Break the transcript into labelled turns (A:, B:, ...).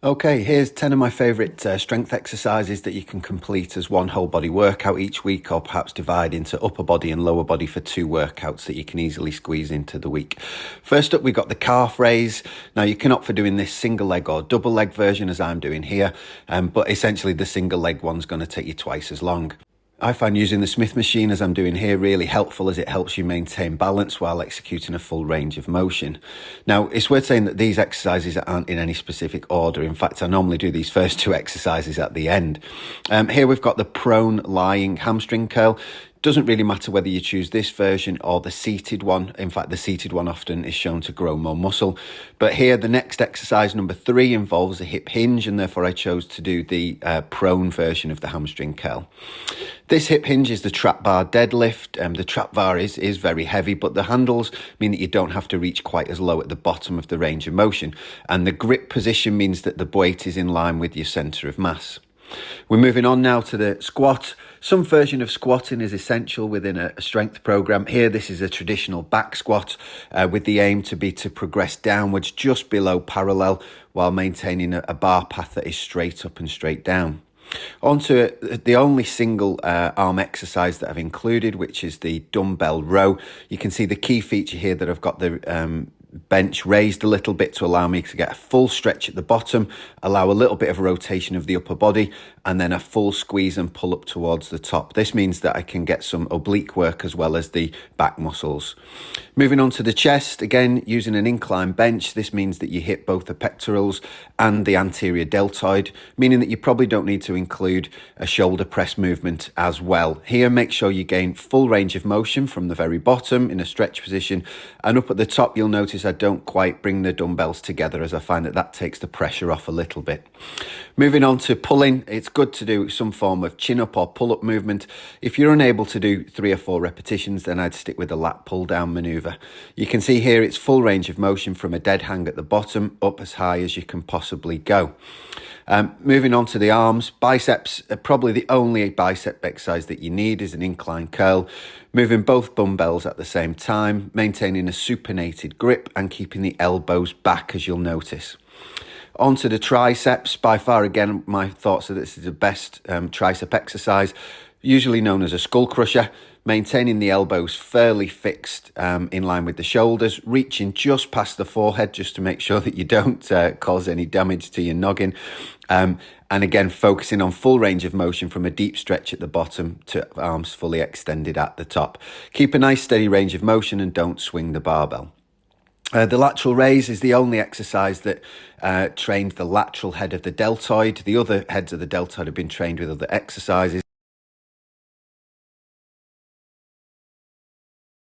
A: Okay, here's 10 of my favourite strength exercises that you can complete as one whole body workout each week, or perhaps divide into upper body and lower body for two workouts that you can easily squeeze into the week. First up, we've got the calf raise. Now, you can opt for doing this single leg or double leg version as I'm doing here, but essentially the single leg one's going to take you twice as long. I find using the Smith machine as I'm doing here really helpful, as it helps you maintain balance while executing a full range of motion. Now, it's worth saying that these exercises aren't in any specific order. In fact, I normally do these first two exercises at the end. Here we've got the prone lying hamstring curl. Doesn't really matter whether you choose this version or the seated one. In fact, the seated one often is shown to grow more muscle. But here, the next exercise, number 3, involves a hip hinge, and therefore I chose to do the prone version of the hamstring curl. This hip hinge is the trap bar deadlift. The trap bar is very heavy, but the handles mean that you don't have to reach quite as low at the bottom of the range of motion. And the grip position means that the weight is in line with your centre of mass. We're moving on now to the squat. Some version of squatting is essential within a strength program. Here, this is a traditional back squat with the aim to progress downwards just below parallel while maintaining a bar path that is straight up and straight down. On to the only single arm exercise that I've included, which is the dumbbell row. You can see the key feature here that I've got the bench raised a little bit to allow me to get a full stretch at the bottom, allow a little bit of a rotation of the upper body, and then a full squeeze and pull up towards the top. This means that I can get some oblique work as well as the back muscles. Moving on to the chest, again using an incline bench. This means that you hit both the pectorals and the anterior deltoid, meaning that you probably don't need to include a shoulder press movement as well. Here, make sure you gain full range of motion from the very bottom in a stretch position, and up at the top you'll notice I don't quite bring the dumbbells together, as I find that takes the pressure off a little bit. Moving on to pulling, it's good to do some form of chin up or pull up movement. If you're unable to do 3 or 4 repetitions, then I'd stick with a lat pull down maneuver. You can see here it's full range of motion from a dead hang at the bottom up as high as you can possibly go. Moving on to the arms, biceps, probably the only bicep exercise that you need is an incline curl. Moving both dumbbells at the same time, maintaining a supinated grip and keeping the elbows back, as you'll notice. Onto the triceps, by far again my thoughts are this is the best tricep exercise, usually known as a skull crusher. Maintaining the elbows fairly fixed in line with the shoulders, reaching just past the forehead just to make sure that you don't cause any damage to your noggin. And again, focusing on full range of motion from a deep stretch at the bottom to arms fully extended at the top. Keep a nice steady range of motion and don't swing the barbell. The lateral raise is the only exercise that trained the lateral head of the deltoid. The other heads of the deltoid have been trained with other exercises.